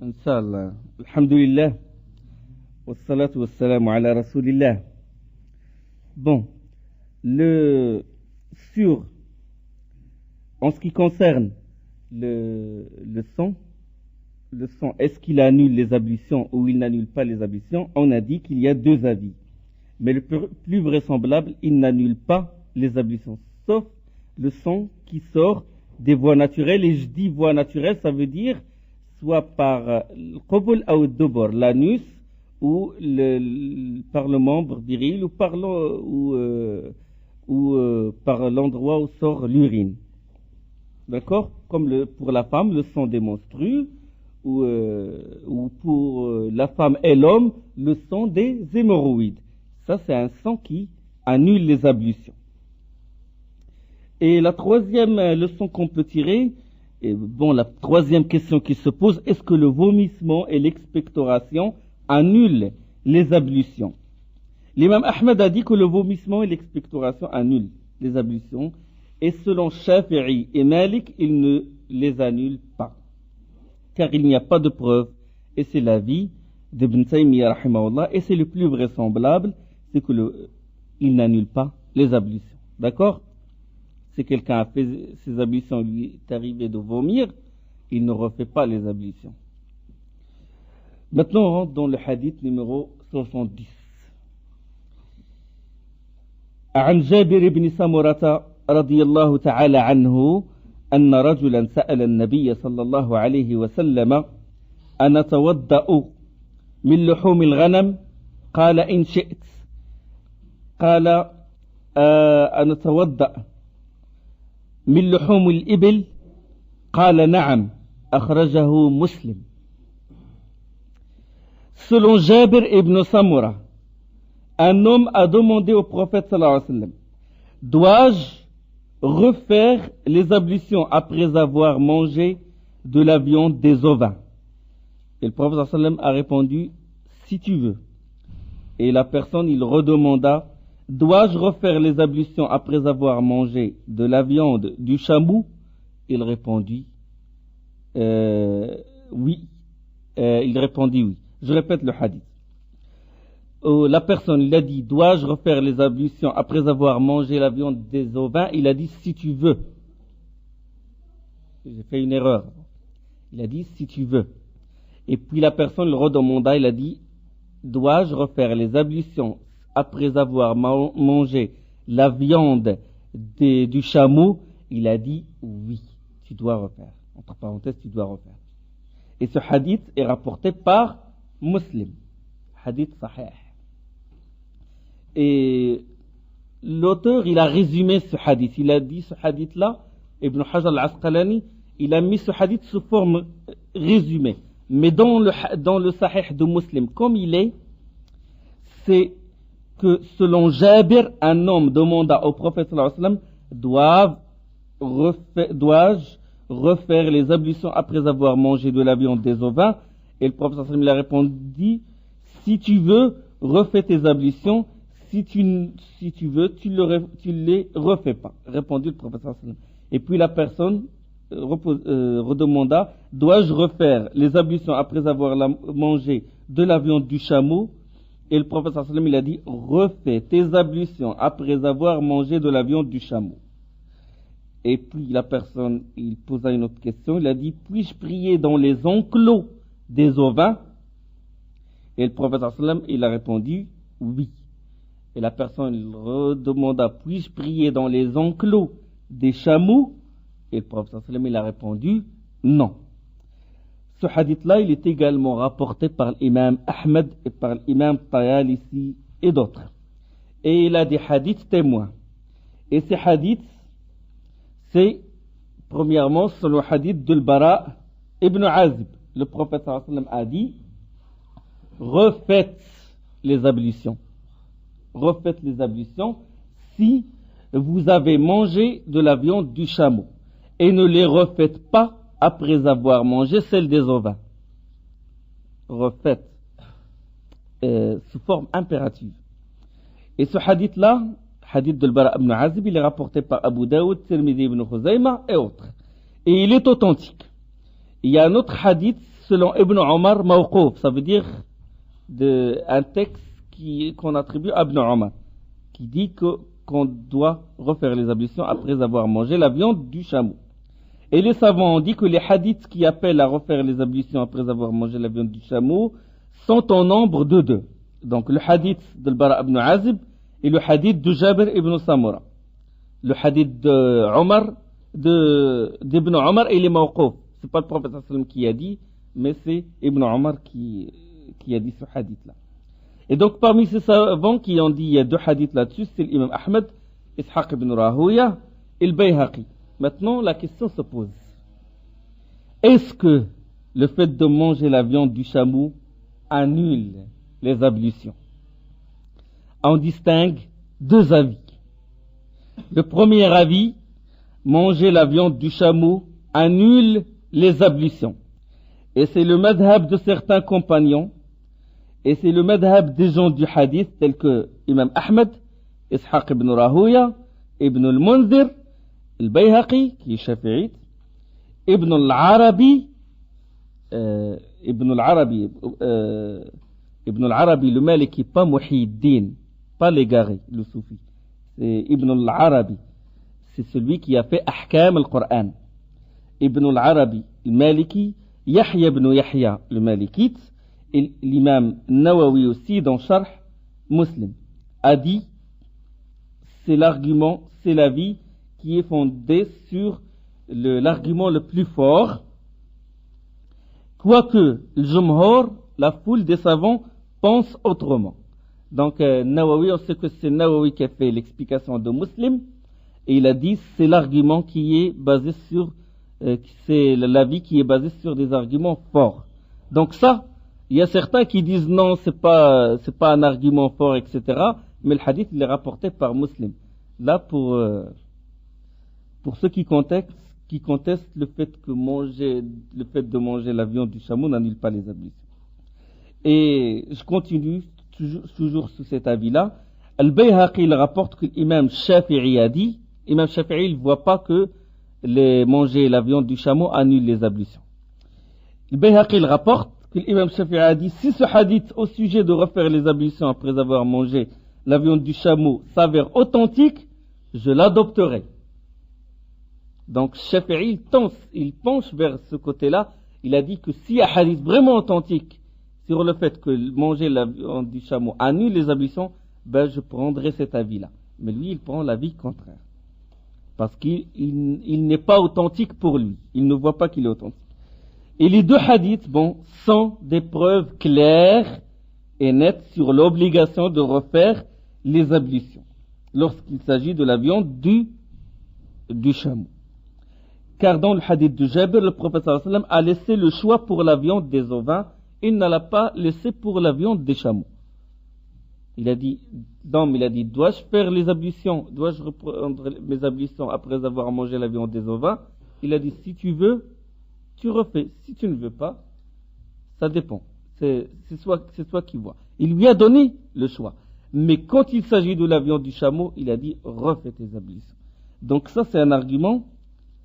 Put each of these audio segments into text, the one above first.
Inch'Allah. Alhamdulillah. Wassalatu wassalamu ala rasulillah. Bon, en ce qui concerne le sang, est-ce qu'il annule les ablutions ou il n'annule pas les ablutions? On a dit qu'il y a deux avis. Mais le plus vraisemblable, il n'annule pas les ablutions, sauf le sang qui sort des voies naturelles. Et je dis voies naturelles, ça veut dire soit par qubul ou dubur, l'anus, ou par le membre viril, ou par l'endroit où sort l'urine. D'accord? Comme pour la femme, le sang des menstrues, ou pour la femme et l'homme, le sang des hémorroïdes. Ça, c'est un sang qui annule les ablutions. Et la troisième leçon qu'on peut tirer, la troisième question qui se pose, est-ce que le vomissement et l'expectoration annulent les ablutions? L'imam Ahmed a dit que le vomissement et l'expectoration annulent les ablutions, et selon Shafi'i et Malik, il ne les annule pas, car il n'y a pas de preuve, et c'est l'avis d'Ibn Taymiyyah rahimahullah, et c'est le plus vraisemblable, c'est que il n'annule pas les ablutions. D'accord? Si quelqu'un a fait ses ablutions, lui est arrivé de vomir, il ne refait pas les ablutions. Maintenant, on rentre dans le hadith numéro 70. عن جابر بن سمرة رضي الله تعالى عنه أن رجلا سأل النبي صلى الله عليه وسلم أنتوضأ من لحوم الغنم؟ قال إن شئت. قال أنتوضأ من لحوم الإبل؟ قال نعم. أخرجه مسلم. Selon Jabir ibn Samura, un homme a demandé au prophète sallallahu alayhi wa sallam, dois-je refaire les ablutions après avoir mangé de la viande des ovins? Et le prophète sallallahu alayhi wa sallam a répondu, si tu veux. Et la personne, il redemanda, dois-je refaire les ablutions après avoir mangé de la viande du chameau? Il répondit oui. Il répondit oui. Je répète le hadith. La personne, il a dit, dois-je refaire les ablutions après avoir mangé la viande des ovins? Il a dit, si tu veux. J'ai fait une erreur. Il a dit, si tu veux. Et puis la personne le redemanda, il a dit, dois-je refaire les ablutions après avoir mangé la viande du chameau? Il a dit, oui, tu dois refaire. Entre parenthèses, tu dois refaire. Et ce hadith est rapporté par Muslim. Hadith sahih. Et l'auteur, il a résumé ce hadith. Il a dit ce hadith-là, Ibn Hajar al-Asqalani, il a mis ce hadith sous forme résumée. Mais dans le sahih de Muslim, comme il est, c'est que selon Jabir, un homme demanda au prophète sallallahu alayhi wa sallam, dois-je refaire les ablutions après avoir mangé de la viande des ovins? Et le prophète sallallahu alayhi wa sallam a répondu, si tu veux, refais tes ablutions. Si tu veux, tu les refais pas. Répondit le prophète sallallahu alayhi wa sallam. Et puis la personne redemanda, dois-je refaire les ablutions après avoir mangé de la viande du chameau? Et le prophète sallallahu alayhi wa sallam, il a dit, refais tes ablutions après avoir mangé de la viande du chameau. Et puis la personne, il posa une autre question, il a dit, puis-je prier dans les enclos des ovins? Et le prophète sallallahu alayhi wa sallam, il a répondu, oui. Et la personne, il redemanda, puis-je prier dans les enclos des chameaux? Et le prophète sallallahu alayhi wa sallam, il a répondu, non. Ce hadith-là, il est également rapporté par l'imam Ahmed et par l'imam Tayalisi et d'autres. Et il a des hadiths témoins. Et ces hadiths, c'est, premièrement, sur le hadith de Bara ibn Azib. Le prophète sallallahu alayhi wa sallam a dit, refaites les ablutions. Refaites les ablutions si vous avez mangé de la viande du chameau. Et ne les refaites pas après avoir mangé celle des ovins. Refaites sous forme impérative. Et ce hadith-là, hadith de Bara ibn Azib, il est rapporté par Abu Daoud, Tirmidhi ibn Khuzayma et autres. Et il est authentique. Il y a un autre hadith selon Ibn Omar, mawqouf, ça veut dire un texte qu'on attribue à Ibn Omar, qui dit qu'on doit refaire les ablutions après avoir mangé la viande du chameau. Et les savants ont dit que les hadiths qui appellent à refaire les ablutions après avoir mangé la viande du chameau sont en nombre de 2. Donc le hadith de Bara ibn Azib et le hadith de Jabir ibn Samura. Le hadith d'Ibn Omar, il est mawqouf. C'est pas le prophète sallam qui a dit, mais c'est Ibn Omar qui a dit ce hadith-là. Et donc parmi ces savants qui ont dit il y a 2 hadiths là-dessus, c'est l'imam Ahmed, Ishaq ibn Rahouya et le Bayhaqi. Maintenant la question se pose. Est-ce que le fait de manger la viande du chameau annule les ablutions? On distingue 2 avis. Le premier avis, manger la viande du chameau annule les ablutions. Et c'est le madhab de certains compagnons, et c'est le madhab des gens du hadith, tels que Imam Ahmed, Ishaq ibn Rahouya, Ibn al-Munzir, al-Bayhaqi, qui est shafi'ite, Ibn al-Arabi, le Maliki, pas Muhyiddin, pas l'égaré, le soufi. C'est Ibn al-Arabi. C'est celui qui a fait Ahkam al-Qur'an. Ibn al-Arabi, le Maliki, Yahya ibn Yahya, le Malikite, et l'imam Nawawi aussi, dans Sharh Muslim, a dit, c'est l'argument, c'est l'avis qui est fondé sur l'argument le plus fort, quoique le Jumhur, la foule des savants, pense autrement. Donc Nawawi, on sait que c'est Nawawi qui a fait l'explication de Muslim, et il a dit c'est l'argument qui est basé sur, c'est l'avis qui est basé sur des arguments forts. Donc ça, il y a certains qui disent non, c'est pas un argument fort, etc. Mais le hadith il est rapporté par Muslim. Là pour ceux qui contestent le fait de manger la viande du chameau n'annule pas les ablutions. Et je continue toujours sous cet avis-là. Al-Bayhaqi il rapporte que l'imam Shafi'i a dit, l'imam Shafi'i ne voit pas que manger la viande du chameau annule les ablutions. Al-Bayhaqi il rapporte que l'imam Shafi'i a dit, si ce hadith au sujet de refaire les ablutions après avoir mangé la viande du chameau s'avère authentique, je l'adopterai. Donc Shafi'i il penche vers ce côté-là. Il a dit que s'il y a un hadith vraiment authentique sur le fait que manger la viande du chameau annule les ablutions, je prendrai cet avis-là. Mais lui, il prend l'avis contraire. Parce qu'il n'est pas authentique pour lui. Il ne voit pas qu'il est authentique. Et les 2 hadiths, sont des preuves claires et nettes sur l'obligation de refaire les ablutions lorsqu'il s'agit de la viande du chameau. Car dans le hadith de Jabir, le prophète sallallahu alayhi wa sallam a laissé le choix pour la viande des ovins, il ne l'a pas laissé pour la viande des chameaux. Il a dit, dois-je faire les ablutions, dois-je reprendre mes ablutions après avoir mangé la viande des ovins? Il a dit, si tu veux, tu refais. Si tu ne veux pas, ça dépend. C'est toi qui vois. Il lui a donné le choix. Mais quand il s'agit de la viande du chameau, il a dit, refais tes ablutions. Donc ça, c'est un argument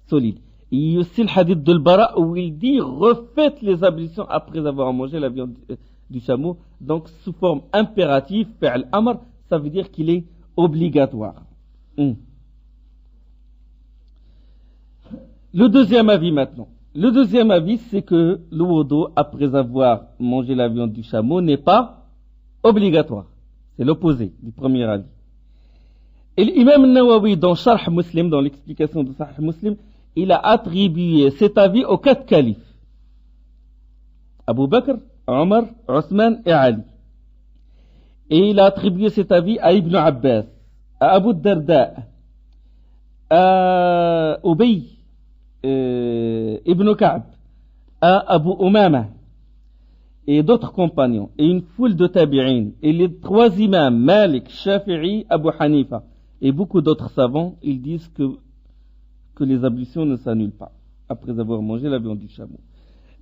solide. Il y a aussi le hadith de Bara où il dit, refaites les ablutions après avoir mangé la viande du chameau. Donc sous forme impérative, fi'l amr, ça veut dire qu'il est obligatoire. Le deuxième avis maintenant. Le deuxième avis, c'est que le wudu, après avoir mangé la viande du chameau, n'est pas obligatoire. C'est l'opposé du premier avis. Et l'imam Nawawi, dans Sharh Muslim, dans l'explication de Sharh Muslim, il a attribué cet avis aux 4 califes. Abu Bakr, Omar, Othman et Ali. Et il a attribué cet avis à Ibn Abbas, à Abu Darda, à Ubay, Ibn Ka'b, à Abu Umama et d'autres compagnons et une foule de tabi'in et les 3 imams Malik, Shafi'i, Abu Hanifa et beaucoup d'autres savants, ils disent que les ablutions ne s'annulent pas après avoir mangé la viande du chameau.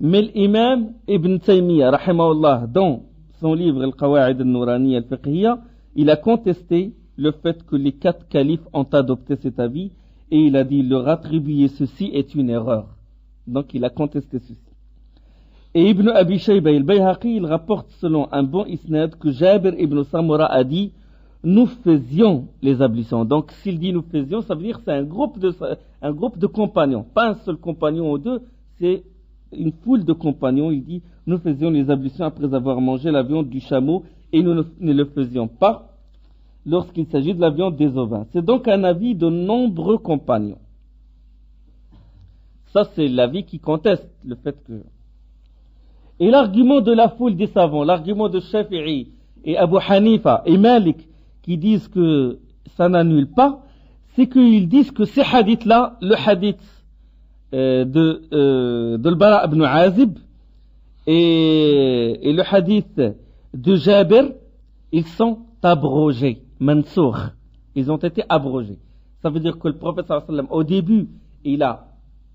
Mais l'imam Ibn Taymiyyah rahimahullah, dans son livre Al-Qawa'id al-Nuraniya al-Fiqhiyya, il a contesté le fait que les 4 califes ont adopté cet avis. Et il a dit, leur attribuer ceci est une erreur. Donc il a contesté ceci. Et Ibn Abi Shayba al-Bayhaqi, il rapporte selon un bon isnad que Jabir ibn Samura a dit nous faisions les ablutions. Donc s'il dit nous faisions, ça veut dire que c'est un groupe de compagnons, pas un seul compagnon ou deux, c'est une foule de compagnons. Il dit nous faisions les ablutions après avoir mangé la viande du chameau et nous ne le faisions pas lorsqu'il s'agit de la viande des ovins. C'est donc un avis de nombreux compagnons. Ça c'est l'avis qui conteste le fait que... Et l'argument de la foule des savants, l'argument de Shafi'i et Abu Hanifa et Malik qui disent que ça n'annule pas, c'est qu'ils disent que ces hadiths-là, le hadith de Al-Bara ibn Azib et le hadith de Jabir, ils sont abrogés, mansour. Ils ont été abrogés. Ça veut dire que le prophète sallallahu alayhi wa sallam, au début, il a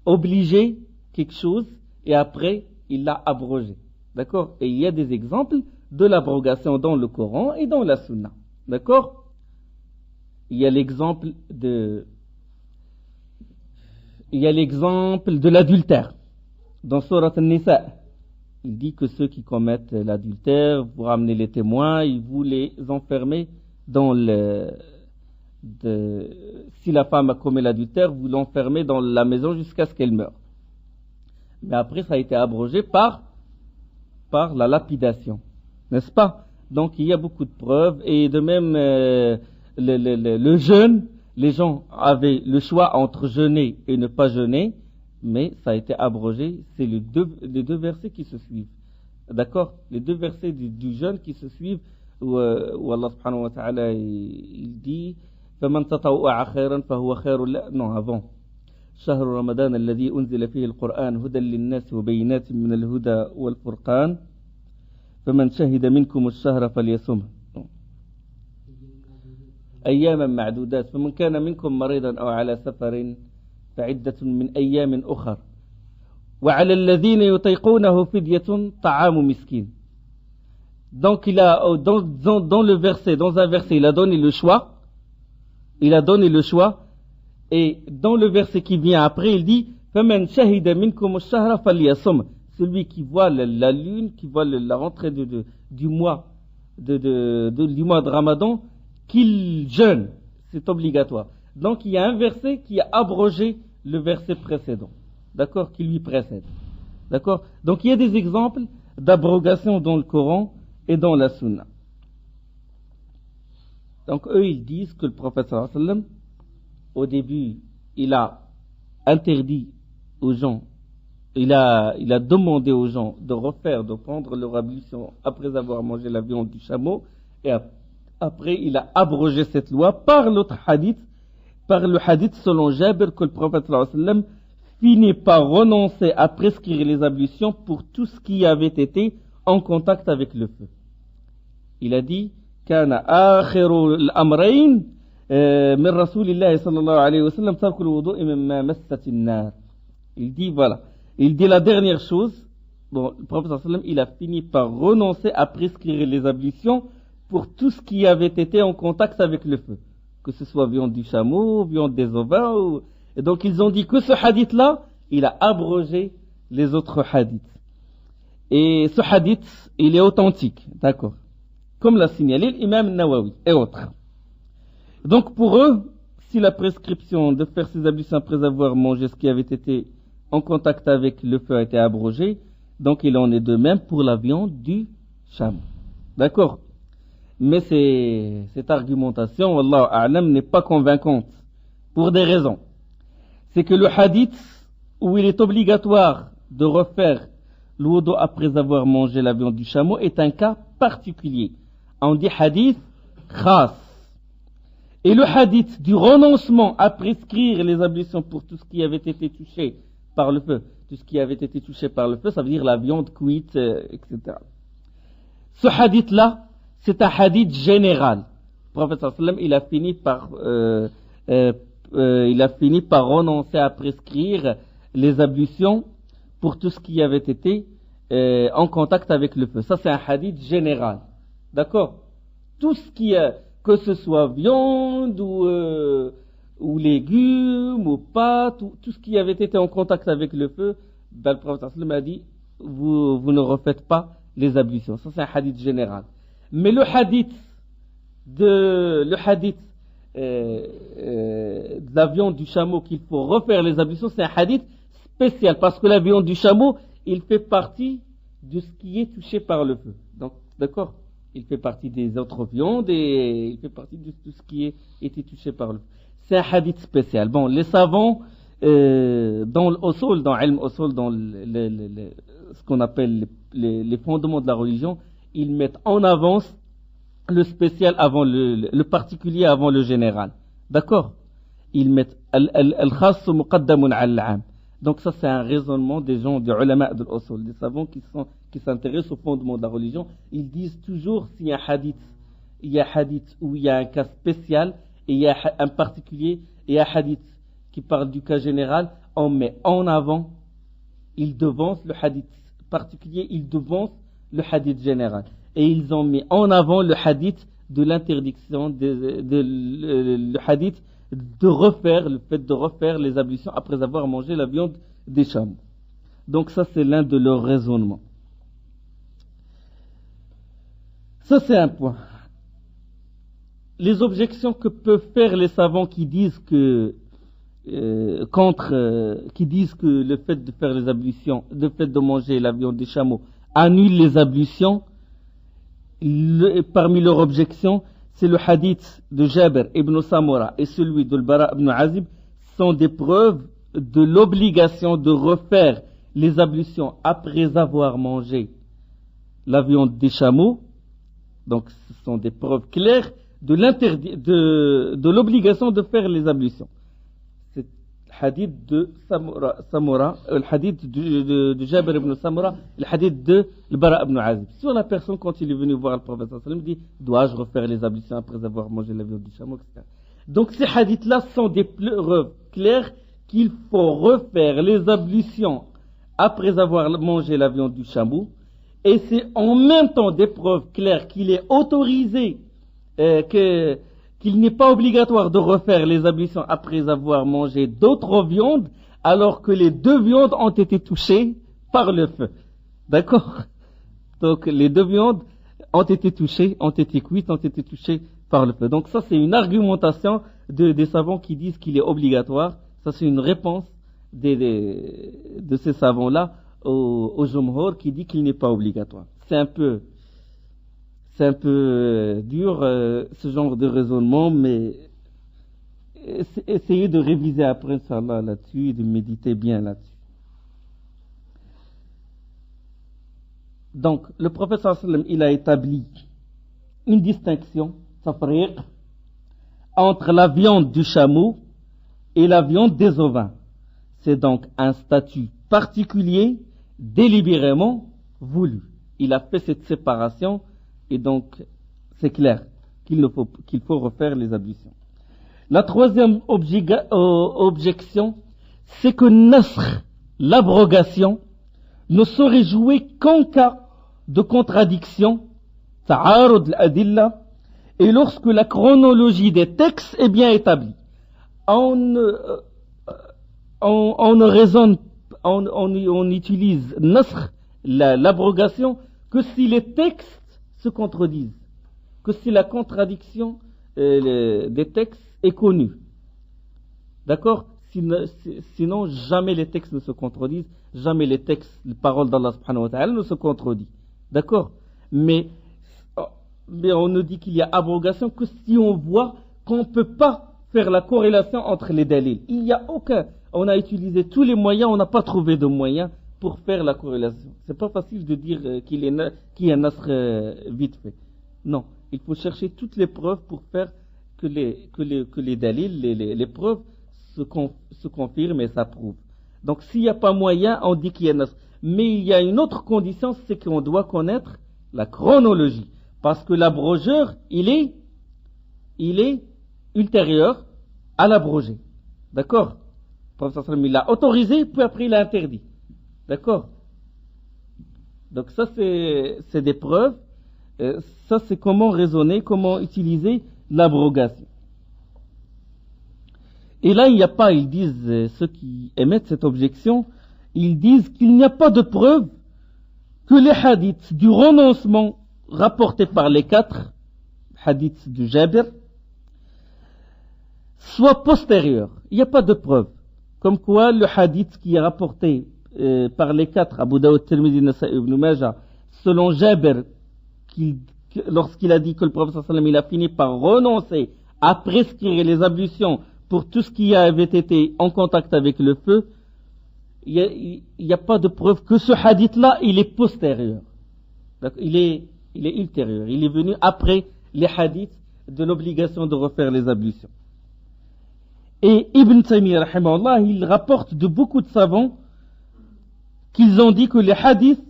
obligé quelque chose et après, il l'a abrogé. D'accord? Et il y a des exemples de l'abrogation dans le Coran et dans la Sunna. D'accord? Il y a l'exemple de l'adultère. Dans Surat An-Nisa, il dit que ceux qui commettent l'adultère, vous ramenez les témoins, et vous les enfermez dans si la femme a commis l'adultère, vous l'enfermez dans la maison jusqu'à ce qu'elle meure. Mais après, ça a été abrogé par la lapidation. N'est-ce pas? Donc, il y a beaucoup de preuves. Et de même, le jeûne, les gens avaient le choix entre jeûner et ne pas jeûner, mais ça a été abrogé. C'est les deux versets qui se suivent. D'accord? Les deux versets du jeûne qui se suivent, où Allah subhanahu wa ta'ala, il dit فَمَنْ تَطَوَّعَ خَيْرًا فَهُوَ خَيْرٌ لَهُ. Non, avant. شهر رمضان الذي أنزل فيه القرآن هدى للناس وبينات من الهدى والفرقان فمن شهد منكم الشهر فليصمه أياما معدودات فمن كان منكم مريضا أو على سفر فعدة من أيام أخر وعلى الذين يطيقونه فدية طعام مسكين. Donc il a dans un verset, il a donné le choix. Et dans le verset qui vient après, il dit فَمَنْ شَهِدَ مِنْكُمُ الشَّهْرَ فَلْيَصُمْ. Celui qui voit la lune, qui voit la rentrée du mois de Ramadan, qu'il jeûne. C'est obligatoire. Donc il y a un verset qui a abrogé le verset précédent. D'accord? Qui lui précède. D'accord? Donc il y a des exemples d'abrogation dans le Coran et dans la Sunna. Donc eux, ils disent que le prophète sallallahu alayhi wa sallam, au début, il a interdit aux gens, il a demandé aux gens de prendre leur ablution après avoir mangé la viande du chameau, et après il a abrogé cette loi par le hadith selon Jabir que le prophète sallallahu alayhi wa sallam finit par renoncer à prescrire les ablutions pour tout ce qui avait été en contact avec le feu. Il a dit كان آخر الأمرين من رسول الله صلى الله عليه وسلم ترك الوضوء مما مست النار. Il dit la dernière chose. Bon, le prophète sallallahu alayhi wa sallam, il a fini par renoncer à prescrire les ablutions pour tout ce qui avait été en contact avec le feu, que ce soit viande du chameau, viande des ovins. Et donc ils ont dit que ce hadith-là, il a abrogé les autres hadiths. Et ce hadith, il est authentique, d'accord, comme l'a signalé l'imam Nawawi et autres. Donc pour eux, si la prescription de faire ces ablutions après avoir mangé ce qui avait été en contact avec le feu a été abrogée, donc il en est de même pour la viande du chameau. D'accord? Mais cette argumentation, wallahu a'lam, n'est pas convaincante pour des raisons. C'est que le hadith où il est obligatoire de refaire le wudu après avoir mangé la viande du chameau est un cas particulier. On dit hadith khas. Et le hadith du renoncement à prescrire les ablutions pour tout ce qui avait été touché par le feu, ça veut dire la viande cuite, etc. Ce hadith-là, c'est un hadith général. Le prophète sallallahu alayhi wa sallam, il a fini par renoncer à prescrire les ablutions pour tout ce qui avait été en contact avec le feu. Ça, c'est un hadith général. D'accord? Tout ce qui est, que ce soit viande ou légumes ou pâtes, tout ce qui avait été en contact avec le feu, ben, le prophète sallallahu alayhi wa sallam a dit vous ne refaites pas les ablutions. Ça, c'est un hadith général. Mais le hadith de la viande du chameau qu'il faut refaire les ablutions, c'est un hadith spécial parce que la viande du chameau, il fait partie de ce qui est touché par le feu. Donc, d'accord, il fait partie des autres viandes et il fait partie de tout ce qui a été touché par le feu. C'est un hadith spécial. Bon, les savants, dans l'usul, dans Ilm Usul, dans ce qu'on appelle les fondements de la religion, ils mettent en avance le spécial avant le particulier avant le général. D'accord? Ils mettent al-khass muqaddamun al-'am. Donc ça, c'est un raisonnement des gens, des ulama de l'usul, des savants qui s'intéressent aux fondements de la religion. Ils disent toujours s'il y a un hadith où il y a un cas spécial et il y a un particulier et un hadith qui parle du cas général, on met en avant, il devance le hadith particulier, il devance le hadith général. Et ils ont mis en avant le hadith de l'interdiction, le hadith le fait de refaire les ablutions après avoir mangé la viande des chameaux. Donc ça, c'est l'un de leurs raisonnements. Ça, c'est un point. Les objections que peuvent faire les savants qui disent que le fait de faire les ablutions, le fait de manger la viande des chameaux annule les ablutions, parmi leurs objections, c'est le hadith de Jabir ibn Samura et celui de Bara ibn Azib sont des preuves de l'obligation de refaire les ablutions après avoir mangé la viande des chameaux. Donc ce sont des preuves claires de l'obligation de faire les ablutions. C'est le hadith de Samura, le hadith de Jabir ibn Samura, le hadith de Bara ibn Azib. Sur la personne, quand il est venu voir le prophète sallallahu alayhi wa sallam, dit: dois-je refaire les ablutions après avoir mangé la viande du chameau, etc. Donc ces hadiths-là sont des preuves claires qu'il faut refaire les ablutions après avoir mangé la viande du chameau. Et c'est en même temps des preuves claires qu'il est autorisé, qu'il n'est pas obligatoire de refaire les ablutions après avoir mangé d'autres viandes, alors que les deux viandes ont été touchées par le feu. D'accord? Donc les deux viandes ont été touchées, ont été cuites, ont été touchées par le feu. Donc ça, c'est une argumentation des savants qui disent qu'il est obligatoire. Ça, c'est une réponse de ces savants-là au Jumhur qui dit qu'il n'est pas obligatoire. C'est un peu dur ce genre de raisonnement, mais essayez de réviser après, Inch'Allah, là-dessus et de méditer bien là-dessus. Donc, le prophète sallallahu alayhi wa sallam, il a établi une distinction, tafriq, entre la viande du chameau et la viande des ovins. C'est donc un statut particulier, délibérément voulu. Il a fait cette séparation et donc c'est clair qu'il faut refaire les ablutions. La troisième objection, c'est que nasr, l'abrogation, ne saurait jouer qu'en cas de contradiction, ta'arud al-adilla, et lorsque la chronologie des textes est bien établie. On utilise nasr, l'abrogation, que si les textes se contredisent, que si la contradiction des textes est connue. D'accord? Sinon, jamais les textes ne se contredisent, jamais les textes, les paroles d'Allah subhanahu wa ta'ala ne se contredisent. D'accord? Mais on nous dit qu'il y a abrogation que si on voit qu'on ne peut pas faire la corrélation entre les dalils. Il n'y a aucun. On a utilisé tous les moyens, on n'a pas trouvé de moyens pour faire la corrélation. C'est pas facile de dire qu'il y a un nasr vite fait. Non, il faut chercher toutes les preuves pour faire que les dalils, les preuves se confirment et s'approuvent. Donc s'il n'y a pas moyen, on dit qu'il y a un nasr. Mais il y a une autre condition, c'est qu'on doit connaître la chronologie. Parce que l'abrogeur, il est ultérieur à l'abrogé. D'accord? Le prophète sallallahu alayhi wa sallam, il l'a autorisé, puis après il l'a interdit. D'accord? Donc ça, c'est des preuves. Ça, c'est comment raisonner, comment utiliser l'abrogation. Et là, il n'y a pas, ils disent, ceux qui émettent cette objection, ils disent qu'il n'y a pas de preuve que les hadiths du renoncement rapportés par les 4 hadiths du Jabir soient postérieurs. Il n'y a pas de preuve. Comme quoi le hadith qui est rapporté par les 4, Abu Daoud, Tirmidhi, Nasa'i, Ibn Majah, selon Jabir, lorsqu'il a dit que le prophète sallallahu alayhi wa sallam, il a fini par renoncer à prescrire les ablutions pour tout ce qui avait été en contact avec le feu, il n'y a pas de preuve que ce hadith-là, il est postérieur. Il est ultérieur. Il est venu après les hadiths de l'obligation de refaire les ablutions. Et Ibn Taymiyyah, rahimahullah, il rapporte de beaucoup de savants qu'ils ont dit que les hadiths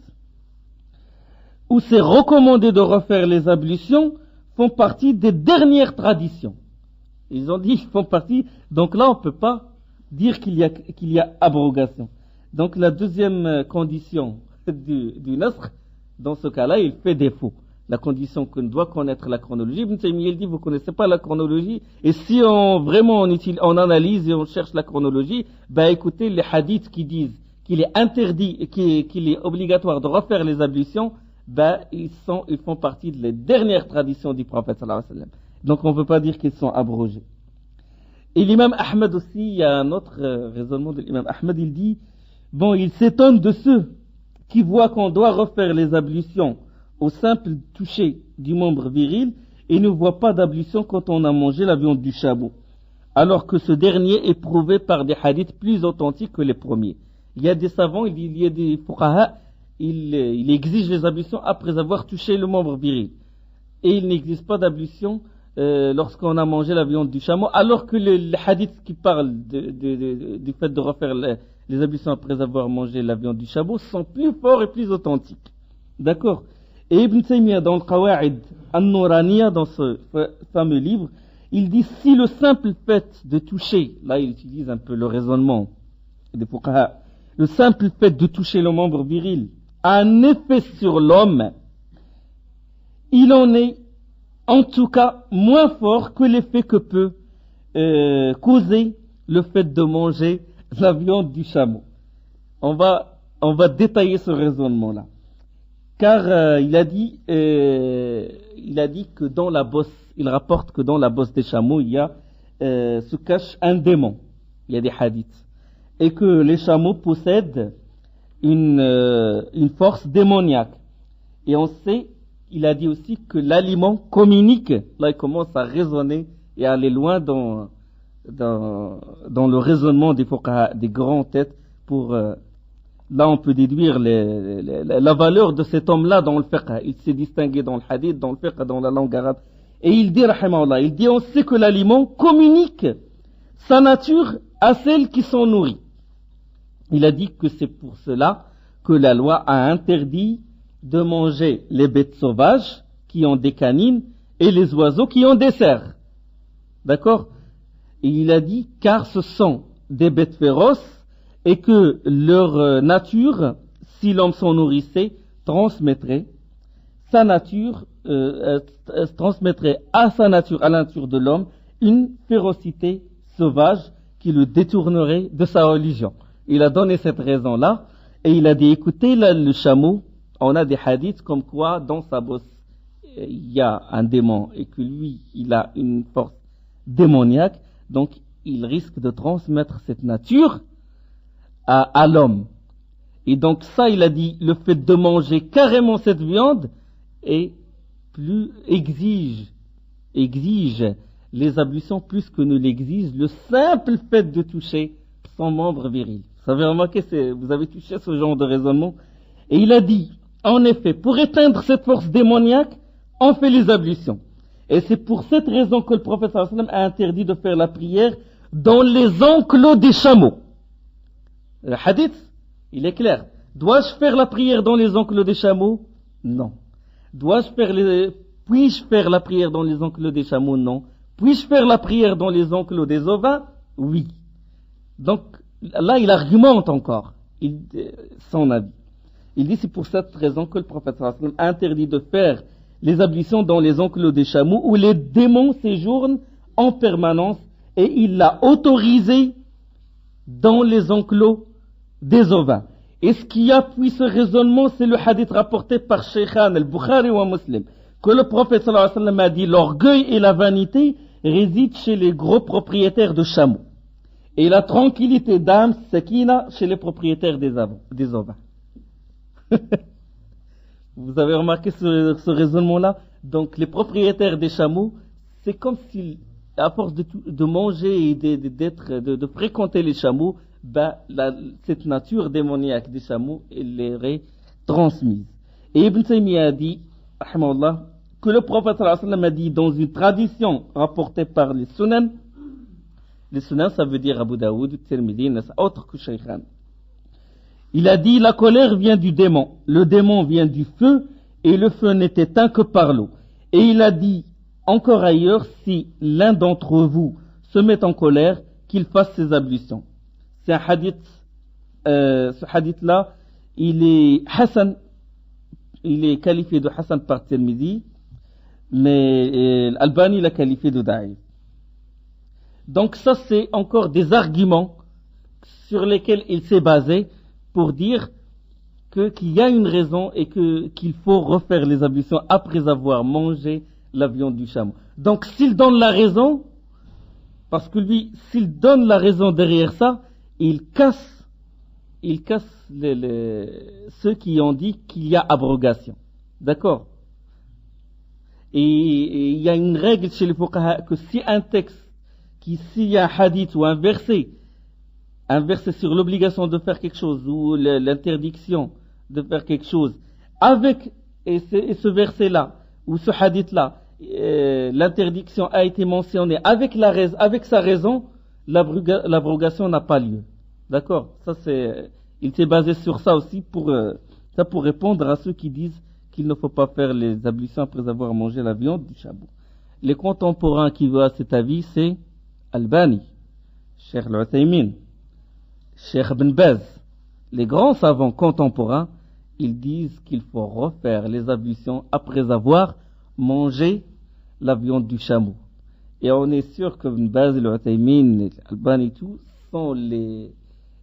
où c'est recommandé de refaire les ablutions font partie des dernières traditions. Ils ont dit qu'ils font partie, donc là on ne peut pas dire qu'il y a abrogation. Donc la deuxième condition du nasr, dans ce cas-là, il fait défaut. La condition qu'on doit connaître la chronologie. Ibn Taymiyyah dit, vous ne connaissez pas la chronologie, et si on analyse et on cherche la chronologie, écoutez, les hadiths qui disent qu'il est interdit et qu'il est obligatoire de refaire les ablutions, ils font partie des dernières traditions du prophète sallallahu alayhi wa sallam. Donc on ne peut pas dire qu'ils sont abrogés. Et l'imam Ahmed aussi, il y a un autre raisonnement de l'imam Ahmed, il dit, il s'étonne de ceux qui voient qu'on doit refaire les ablutions au simple toucher du membre viril et ne voient pas d'ablution quand on a mangé la viande du chameau, alors que ce dernier est prouvé par des hadiths plus authentiques que les premiers. Il y a des savants, il y a des fuqaha, il exige les ablutions après avoir touché le membre viril. Et il n'existe pas d'ablution lorsqu'on a mangé la viande du chameau, alors que les hadiths qui parlent du fait de refaire les ablutions après avoir mangé la viande du chameau sont plus forts et plus authentiques. D'accord? Et Ibn Taymiyyah, dans le Qawa'id An-Nuraniya, dans ce fameux livre, il dit, si le simple fait de toucher, là il utilise un peu le raisonnement des fuqaha, le simple fait de toucher le membre viril a un effet sur l'homme, il en est en tout cas moins fort que l'effet que peut causer le fait de manger la viande du chameau. On va détailler ce raisonnement-là. Car il a dit que dans la bosse, il rapporte que dans la bosse des chameaux, se cache un démon. Il y a des hadiths. Et que les chameaux possèdent une force démoniaque. Et on sait, il a dit aussi que l'aliment communique. Là, il commence à raisonner et à aller loin dans le raisonnement des fuqaha, des grands têtes pour... là, on peut déduire la valeur de cet homme-là dans le fiqh. Il s'est distingué dans le hadith, dans le fiqh, dans la langue arabe. Et il dit, rahimahullah, on sait que l'aliment communique sa nature à celles qui sont nourries. Il a dit que c'est pour cela que la loi a interdit de manger les bêtes sauvages qui ont des canines et les oiseaux qui ont des serres. D'accord? Et il a dit, car ce sont des bêtes féroces et que leur nature, si l'homme s'en nourrissait, transmettrait sa nature, transmettrait à sa nature, à la nature de l'homme, une férocité sauvage qui le détournerait de sa religion. Il a donné cette raison-là et il a dit, écoutez, là, le chameau, on a des hadiths comme quoi dans sa bosse il y a un démon et que lui, il a une force démoniaque, donc il risque de transmettre cette nature à l'homme. Et donc ça, il a dit, le fait de manger carrément cette viande exige les ablutions plus que ne l'exige le simple fait de toucher son membre viril. Vous avez remarqué, vous avez touché ce genre de raisonnement. Et il a dit, en effet, pour éteindre cette force démoniaque, on fait les ablutions. Et c'est pour cette raison que le prophète sallallahu alayhi wa sallam a interdit de faire la prière dans les enclos des chameaux. Le hadith, il est clair. Dois-je faire la prière dans les enclos des chameaux? Non. Puis-je faire la prière dans les enclos des chameaux? Non. Puis-je faire la prière dans les enclos des ovins? Oui. Donc, là, il argumente encore son avis. Il dit, c'est pour cette raison que le prophète sallallahu alayhi wa sallam a interdit de faire les ablutions dans les enclos des chameaux où les démons séjournent en permanence, et il l'a autorisé dans les enclos des ovins. Et ce qui appuie ce raisonnement, c'est le hadith rapporté par Shaykhan al-Bukhari ou Muslim, que le prophète sallallahu alayhi wa sallam a dit, l'orgueil et la vanité résident chez les gros propriétaires de chameaux. Et la tranquillité d'âme, sakina, chez les propriétaires des ovins. Vous avez remarqué ce raisonnement-là? Donc, les propriétaires des chameaux, c'est comme si, à force de manger et de fréquenter les chameaux, cette nature démoniaque des chameaux, elle les aurait transmise. Et Ibn Taymiyyah a dit, que le prophète sallallahu alayhi wa sallam a dit dans une tradition rapportée par les Sunan, ça veut dire Abu Daoud, Tirmidhi, autre que Shaykhan. Il a dit, la colère vient du démon, le démon vient du feu, et le feu n'est éteint que par l'eau. Et il a dit, encore ailleurs, si l'un d'entre vous se met en colère, qu'il fasse ses ablutions. C'est un hadith, ce hadith-là, il est Hassan, il est qualifié de Hassan par Tirmidhi, mais Albani l'a qualifié de Da'if. Donc ça, c'est encore des arguments sur lesquels il s'est basé pour dire qu'il y a une raison et qu'il faut refaire les ablutions après avoir mangé la viande du chameau. Donc s'il donne la raison, parce que lui, s'il donne la raison derrière ça, il casse ceux qui ont dit qu'il y a abrogation. D'accord? Et il y a une règle chez les fuqaha que si un texte, s'il y a un hadith ou un verset sur l'obligation de faire quelque chose ou l'interdiction de faire quelque chose, et ce verset-là ou ce hadith-là, l'interdiction a été mentionnée avec sa raison, l'abrogation n'a pas lieu. D'accord? Il s'est basé sur ça aussi pour répondre à ceux qui disent qu'il ne faut pas faire les ablutions après avoir mangé la viande du chameau. Les contemporains qui voient cet avis, c'est Albani, Cheikh Al-Uthaymin, Cheikh Ibn Baz. Les grands savants contemporains, ils disent qu'il faut refaire les ablutions après avoir mangé la viande du chameau. Et on est sûr que Ibn Baz, Al-Uthaymin, Albani et tout sont les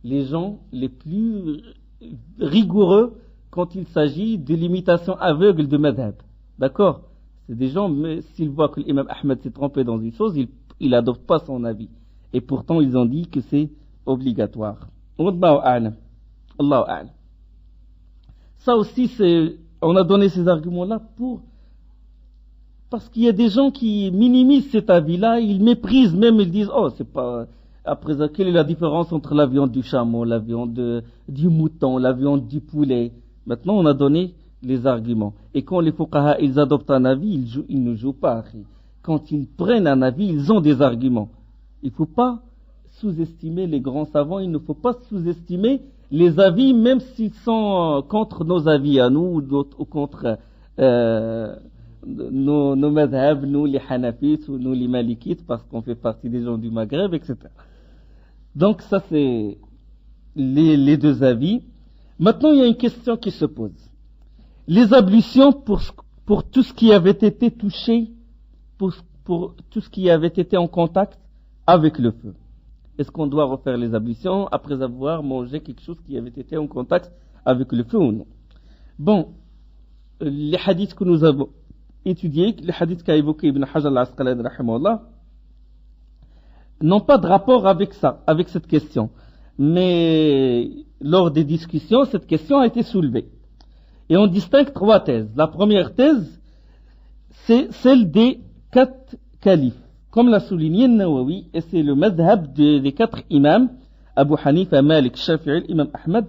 gens les plus rigoureux quand il s'agit de l'imitation aveugle de madhab. D'accord? C'est des gens, mais s'ils voient que l'imam Ahmed s'est trompé dans une chose, il n'adopte pas son avis. Et pourtant, ils ont dit que c'est obligatoire. Wallahu a'lam. Allahu a'lam. Ça aussi, on a donné ces arguments-là parce qu'il y a des gens qui minimisent cet avis-là, ils méprisent même, ils disent, c'est pas, après ça, quelle est la différence entre la viande du chameau, la viande du mouton, la viande du poulet? Maintenant, on a donné les arguments. Et quand les fuqaha, ils adoptent un avis, ils ne jouent pas. Quand ils prennent un avis, ils ont des arguments. Il ne faut pas sous-estimer les grands savants, il ne faut pas sous-estimer les avis, même s'ils sont contre nos avis à nous, ou contre nos madhab, nous les hanafites, ou nous les malikites, parce qu'on fait partie des gens du Maghreb, etc. Donc ça, c'est les deux avis. Maintenant, il y a une question qui se pose. Les ablutions pour tout ce qui avait été touché, pour tout ce qui avait été en contact avec le feu. Est-ce qu'on doit refaire les ablutions après avoir mangé quelque chose qui avait été en contact avec le feu ou non? Bon, les hadiths que nous avons étudiés, les hadiths qu'a évoqué Ibn Hajar al-Asqalani rahimahullah, n'ont pas de rapport avec ça, avec cette question. Mais lors des discussions, cette question a été soulevée. Et on distingue trois thèses. La première thèse, c'est celle des 4 califes. Comme l'a souligné Nawawi, et c'est le madhab des 4 imams, Abu Hanifa, Malik, Shafi'i, Imam Ahmed,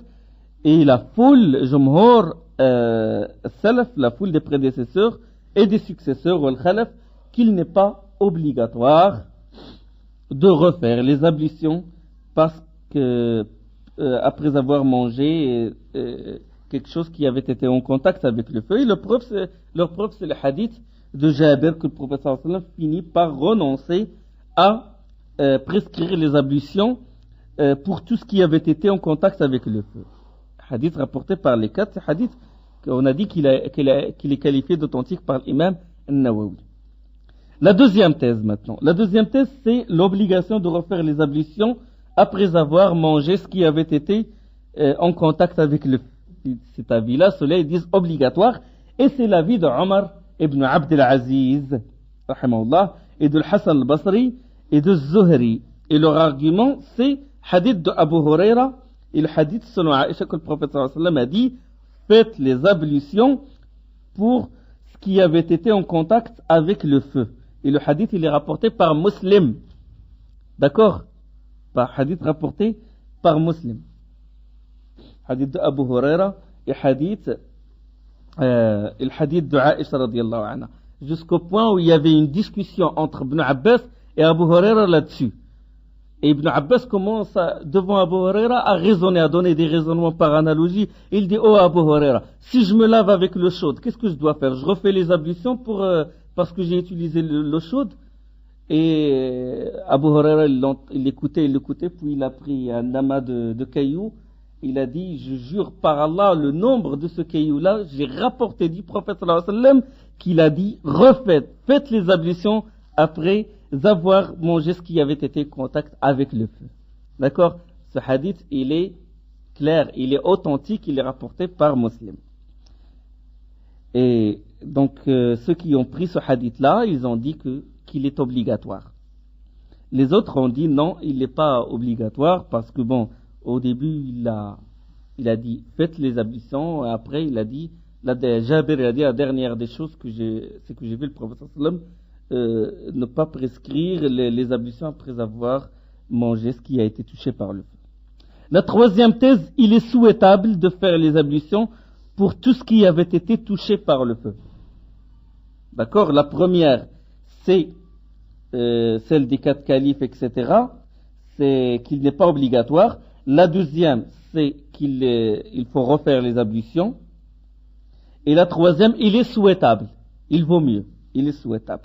et la foule, Jumhur, Salaf, la foule des prédécesseurs et des successeurs, ou al-Khalaf, qu'il n'est pas obligatoire de refaire les ablutions parce que après avoir mangé quelque chose qui avait été en contact avec le feu. Et leur preuve, c'est le hadith de Jabir que le prophète sallallahu alayhi wa sallam finit par renoncer à prescrire les ablutions pour tout ce qui avait été en contact avec le feu. Hadith rapporté par les 4, hadith qu'on a dit qu'il est qualifié d'authentique par l'imam Nawawi. La deuxième thèse maintenant. La deuxième thèse, c'est l'obligation de refaire les ablutions après avoir mangé ce qui avait été en contact avec le feu. Cet avis-là, ceux-là, ils disent obligatoire. Et c'est l'avis de Omar ibn Abd al-Aziz, rahimahullah, et de Hassan al-Basri, et de Zuhri. Et leur argument, c'est hadith de Abu Huraira, et le hadith selon Aïcha que le prophète sallallahu alayhi wa sallam a dit, faites les ablutions pour ce qui avait été en contact avec le feu. Et le hadith, il est rapporté par Muslim. D'accord? Par hadith rapporté par Muslim. Hadith de Abu Huraira et le hadith de Aïcha radiyallahu anha. Jusqu'au point où il y avait une discussion entre Ibn Abbas et Abu Huraira là-dessus. Et Ibn Abbas commence devant Abu Huraira à raisonner, à donner des raisonnements par analogie. Il dit, oh Abu Huraira, si je me lave avec l'eau chaude, qu'est-ce que je dois faire? Je refais les ablutions parce que j'ai utilisé l'eau chaude. Et Abu Huraira, il l'écoutait, puis il a pris un amas de cailloux. Il a dit, je jure par Allah, le nombre de ce caillou-là, j'ai rapporté du prophète sallallahu alayhi wa sallam qu'il a dit, faites les ablutions après avoir mangé ce qui avait été en contact avec le feu. D'accord? Ce hadith, il est clair, il est authentique, il est rapporté par Muslim. Et donc, ceux qui ont pris ce hadith-là, ils ont dit qu'il est obligatoire. Les autres ont dit non, il n'est pas obligatoire parce que bon, au début, il a dit faites les ablutions, et après il a dit, Jabir a dit la dernière des choses c'est que j'ai vu le prophète sallallahu alayhi wa sallam ne pas prescrire les ablutions après avoir mangé ce qui a été touché par le feu. La troisième thèse, il est souhaitable de faire les ablutions pour tout ce qui avait été touché par le feu. D'accord? La première, c'est celle des 4 califes, etc. C'est qu'il n'est pas obligatoire. La deuxième, c'est qu'il faut refaire les ablutions. Et la troisième, il est souhaitable. Il vaut mieux. Il est souhaitable.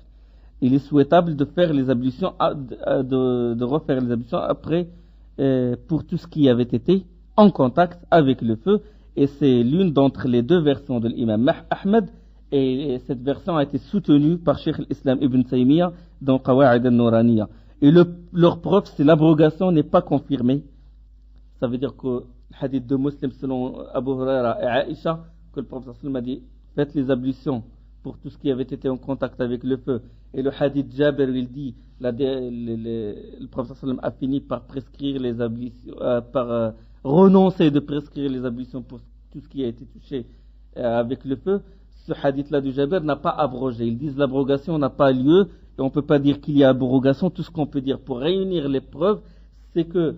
Il est souhaitable de faire les ablutions, de refaire les ablutions après, pour tout ce qui avait été en contact avec le feu. Et c'est l'une d'entre les deux versions de l'imam Ahmed. Et cette version a été soutenue par Cheikh l'Islam Ibn Taymiyyah dans Qawa'id al-Nuraniya. Et leur preuve, c'est l'abrogation n'est pas confirmée. Ça veut dire que le hadith de Muslim selon Abu Huraira et Aïcha, que le prophète sallallahu alayhi wa sallam a dit faites les ablutions pour tout ce qui avait été en contact avec le feu. Et le hadith Jabir, il dit le prophète sallallahu alayhi wa sallam a fini par prescrire les ablutions, par renoncer de prescrire les ablutions pour tout ce qui a été touché avec le feu. Ce hadith-là du Jabir n'a pas abrogé. Ils disent l'abrogation n'a pas lieu et on ne peut pas dire qu'il y a abrogation. Tout ce qu'on peut dire pour réunir les preuves, c'est que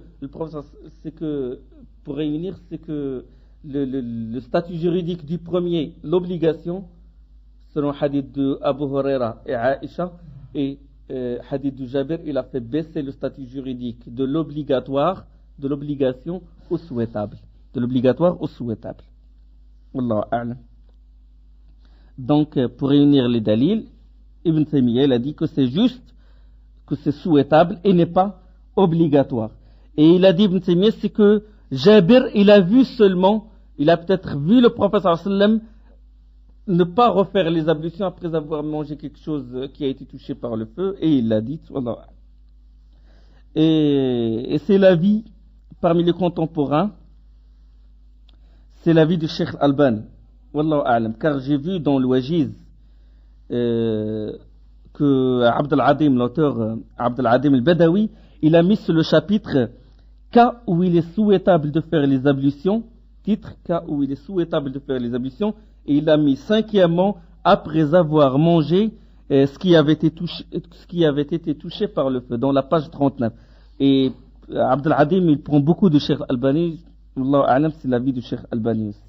le statut juridique du premier, l'obligation, selon hadith de Abu Huraira et Aïcha, et hadith du Jabir, il a fait baisser le statut juridique de l'obligatoire, de l'obligation au souhaitable. De l'obligatoire au souhaitable. Wallahu a'lam. Donc, pour réunir les dalils, Ibn Taymiyyah il a dit que c'est juste, que c'est souhaitable et n'est pas obligatoire. Et il a dit, Ibn Taymiyyah, c'est que Jabir, il a peut-être vu le prophète sallallahu alayhi wa sallam ne pas refaire les ablutions après avoir mangé quelque chose qui a été touché par le feu, et il l'a dit. Et c'est l'avis, parmi les contemporains, c'est l'avis du Cheikh Al-Albani. Wallahu a'lam, car j'ai vu dans l'Wajiz que Abd al-Adim, l'auteur Abd al-Adim al-Badawi, il a mis sur le chapitre cas où il est souhaitable de faire les ablutions, titre cas où il est souhaitable de faire les ablutions, et il a mis cinquièmement après avoir mangé ce qui avait été touché par le feu, dans la page 39. Et Abd al-Adim, il prend beaucoup de Cheikh Albani, Wallahu a'lam, c'est l'avis du Cheikh Albani aussi.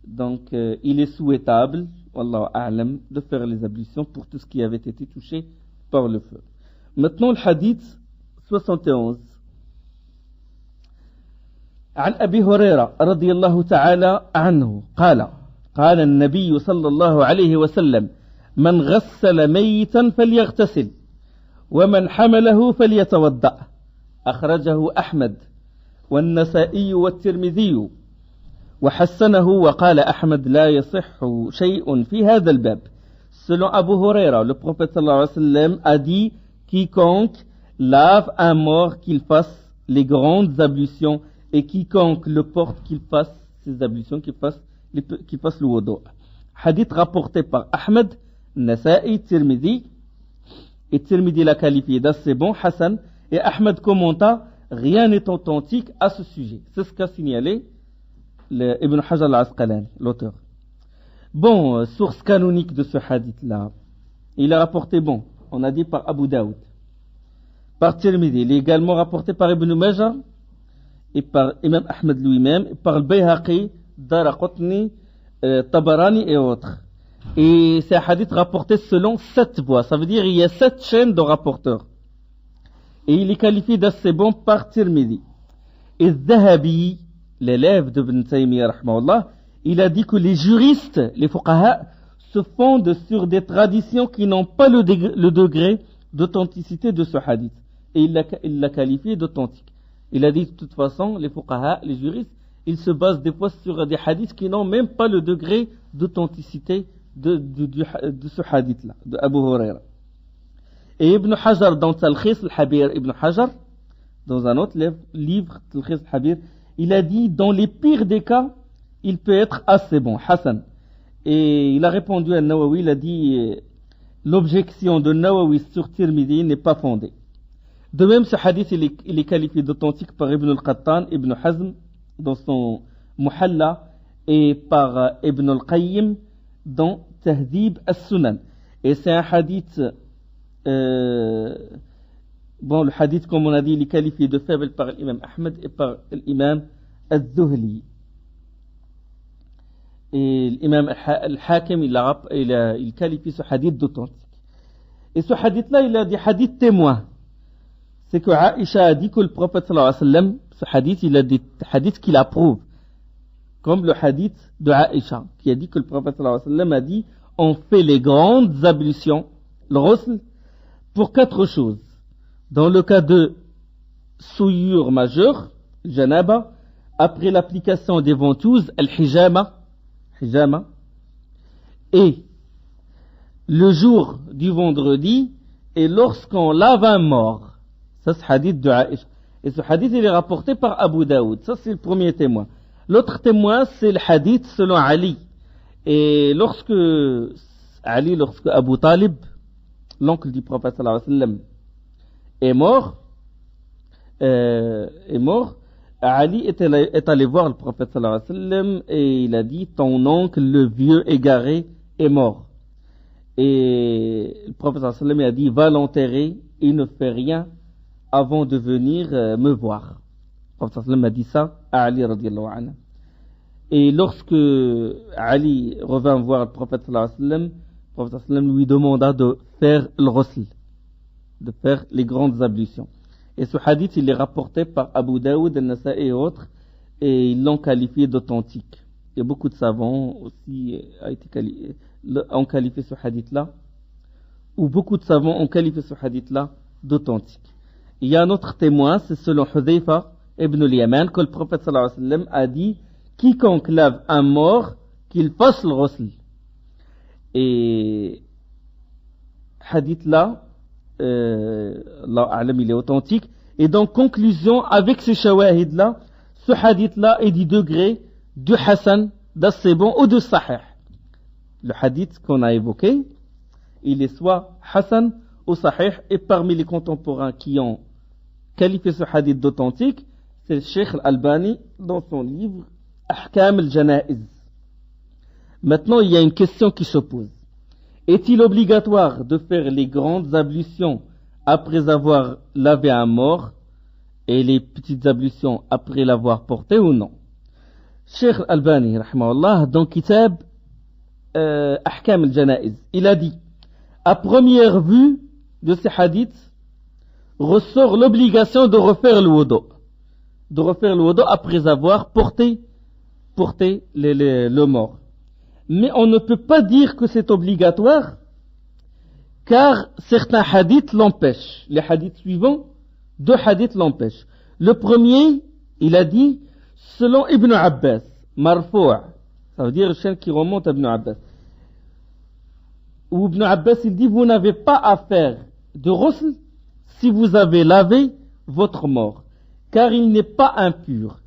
Donc, il est souhaitable, Wallahu a'lam, de faire les ablutions pour tout ce qui avait été touché par le feu. Maintenant, le hadith 71. عن أبي هريرة رضي الله تعالى عنه قال النبي صلى الله عليه وسلم من غسل ميتا فليغتسل ومن حمله فليتوضأ أخرجه أحمد والنسائي والترمذي وحسنه وقال أحمد لا يصح شيء في هذا الباب. Selon Abu Huraira, le prophète sallallahu alayhi wa sallam a dit quiconque lave un mort qu'il fasse les grandes ablutions et quiconque le porte qu'il fasse ses ablutions, qu'il fasse le wudu. Hadith rapporté par Ahmed, Nasa'i, Tirmidhi, et Tirmidhi l'a qualifié d'assez bon, Hassan, et Ahmed commenta, rien n'est authentique à ce sujet. C'est ce qu'a signalé Ibn Hajar al-Asqalani, l'auteur. Bon, source canonique de ce hadith-là, il est rapporté, bon, on a dit par Abu Daoud, par Tirmidhi, il est également rapporté par Ibn Majah, et par Imam Ahmed lui-même, et par le Bayhaqi, Daraqutni, Tabarani et autres. Et c'est un hadith rapporté selon 7 voies, ça veut dire il y a 7 chaînes de rapporteurs. Et il est qualifié d'assez bon par Tirmidhi. Et Zahabi, l'élève de Ibn Taymiyyah, rahmahullah, il a dit que les juristes, les fuqaha, se fondent sur des traditions qui n'ont pas le degré d'authenticité de ce hadith. Et il l'a qualifié d'authentique. Il a dit de toute façon, les fuqaha, les juristes, ils se basent des fois sur des hadiths qui n'ont même pas le degré d'authenticité de ce hadith-là, de Abu Huraira. Et Ibn Hajar, dans Talkhis al-Habir, Ibn Hajar, dans un autre livre, Talkhis al-Habir, il a dit, dans les pires des cas, il peut être assez bon, Hassan. Et il a répondu à Nawawi, il a dit, l'objection de Nawawi sur Tirmidhi n'est pas fondée. De même, ce hadith, il est qualifié d'authentique par Ibn al-Qattan, Ibn Hazm, dans son Muhalla, et par Ibn al-Qayyim, dans Tahdib al-Sunan. Et c'est un hadith, bon, le hadith, comme on a dit, il est qualifié de faible par l'imam Ahmed et par l'imam al-Zuhli. Et l'imam al-Hakim, il qualifie ce hadith d'authentique. Et ce hadith-là, il a des hadiths témoins. C'est que Aïcha a dit que le prophète sallallahu alayhi wa sallam, ce hadith, il a des hadiths qui l'approuvent. Comme le hadith de Aïcha, qui a dit que le prophète sallallahu alayhi wa sallam a dit, on fait les grandes ablutions, le ghusl, pour 4 choses. Dans le cas de souillure majeure, janaba, après l'application des ventouses, al-hijama, et le jour du vendredi, et lorsqu'on lave un mort. Ça, c'est le hadith de Aïcha. Et ce hadith, il est rapporté par Abu Daoud. Ça, c'est le premier témoin. L'autre témoin, c'est le hadith selon Ali. Et lorsque Abu Talib, l'oncle du prophète sallallahu alayhi wa sallam, est mort, Ali est allé voir le prophète sallallahu alayhi wa sallam et il a dit, ton oncle, le vieux égaré, est mort. Et le prophète sallallahu alayhi wa sallam a dit, va l'enterrer, il ne fait rien avant de venir me voir. Le prophète sallallahu alayhi wa sallam a dit ça à Ali radiyallahu anhu. Et lorsque Ali revint voir le prophète sallallahu alayhi wa sallam, le prophète sallallahu alayhi wa sallam lui demanda de faire le ghusl, de faire les grandes ablutions. Et ce hadith, il est rapporté par Abu Daoud, Al-Nasa'i et autres, et ils l'ont qualifié d'authentique. Et beaucoup de savants aussi ont qualifié ce hadith-là, ou beaucoup de savants ont qualifié ce hadith-là d'authentique. Il y a un autre témoin, c'est selon Hudhayfa ibn al-Yaman, que le prophète sallallahu alayhi wa sallam a dit, quiconque lave un mort, qu'il fasse le ghusl. Et hadith-là, Allah a'lam, il est authentique. Et donc, conclusion, avec ce shawahid-là, ce hadith-là est du degré du Hassan, d'assez bon ou de Sahih. Le hadith qu'on a évoqué, il est soit Hassan ou Sahih, et parmi les contemporains qui ont qualifié ce hadith d'authentique, c'est le Cheikh Al-Albani dans son livre Ahkam al-Janaiz. Maintenant, il y a une question qui se pose. Est-il obligatoire de faire les grandes ablutions après avoir lavé un mort et les petites ablutions après l'avoir porté ou non? Cheikh Al-Albani, rahimahullah, dans Kitab Ahkam al-Janaiz, il a dit, à première vue de ces hadiths, ressort l'obligation de refaire le wudu après avoir porté le mort. Mais on ne peut pas dire que c'est obligatoire, car certains hadiths l'empêchent. Les hadiths suivants, 2 hadiths l'empêchent. Le premier, il a dit, selon Ibn Abbas, marfou', ça veut dire le chaîne qui remonte à Ibn Abbas. Où Ibn Abbas, il dit, vous n'avez pas à faire de ghusl si vous avez lavé votre mort, car il n'est pas impur.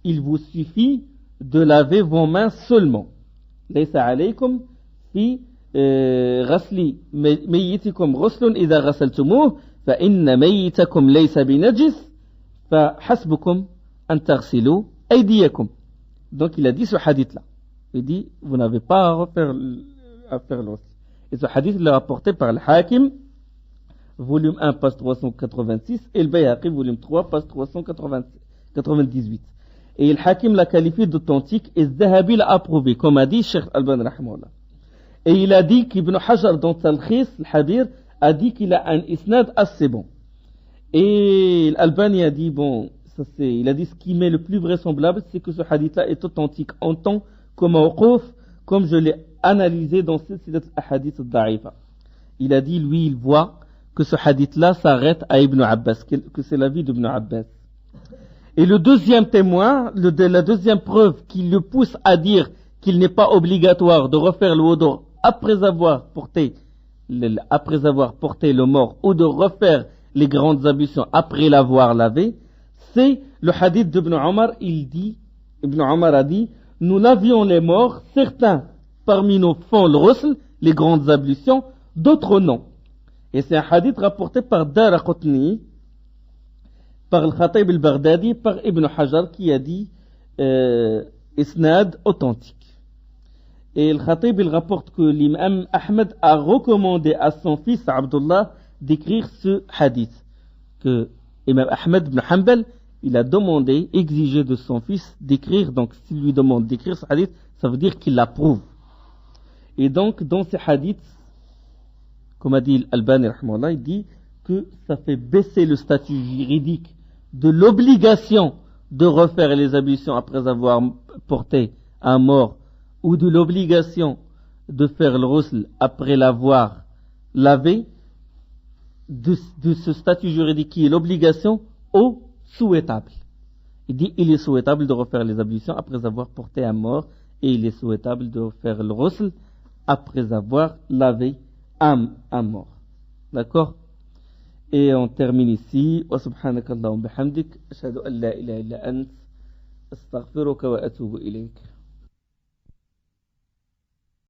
il vous suffit de laver vos mains seulement. ليس عليكم في غسل ميتكم غسل إذا غسلتموه فإن ميتكم ليس بنجس فحسبكم أن تغسلوا أيديكم. Donc il a dit ce hadith-là. Il dit, vous n'avez pas à faire le ghusl. Et ce hadith, il est rapporté par le Hakim, volume 1, page 386, et le Bayhaqi, volume 3, page 398. Et le Hakim l'a qualifié d'authentique et Zahabi l'a approuvé, comme a dit Cheikh Al-Albani rahimahullah. Et il a dit qu'Ibn Hajar dans Talkhis, al-Habir, a dit qu'il a un isnad assez bon. Et Al-Albani a dit, bon, il a dit ce qui m'est le plus vraisemblable, c'est que ce hadith-là est authentique en tant que mawqouf, comme je l'ai analysé dans Silsilat al-Ahadith al-Da'ifa. Il a dit, lui, il voit que ce hadith-là s'arrête à Ibn Abbas, que c'est l'avis d'Ibn Abbas. Et le deuxième témoin, la deuxième preuve qui le pousse à dire qu'il n'est pas obligatoire de refaire le wudu après avoir porté le mort ou de refaire les grandes ablutions après l'avoir lavé, c'est le hadith d'Ibn Omar. Ibn Omar a dit, nous lavions les morts, certains parmi nous font le ghusl, les grandes ablutions, d'autres non. Et c'est un hadith rapporté par Daraqutni, par le Khatib al-Baghdadi, par Ibn Hajar qui a dit isnad authentique. Et le Khatib il rapporte que l'imam Ahmed a recommandé à son fils Abdullah d'écrire ce hadith. Que l'imam Ahmed ibn Hanbal, il a demandé, exigé de son fils d'écrire. Donc s'il lui demande d'écrire ce hadith, ça veut dire qu'il l'approuve. Et donc dans ces hadiths, comme a dit Al-Albani rahimahullah, il dit que ça fait baisser le statut juridique de l'obligation de refaire les ablutions après avoir porté un mort, ou de l'obligation de faire le ghusl après l'avoir lavé, de ce statut juridique qui est l'obligation au souhaitable. Il dit il est souhaitable de refaire les ablutions après avoir porté un mort, et il est souhaitable de faire le ghusl après avoir lavé un mort. D'accord? Et on termine ici. Wa subhanakallahumma bihamdik ashhadu an la ilaha illa ant astaghfiruka wa atubu ilayk.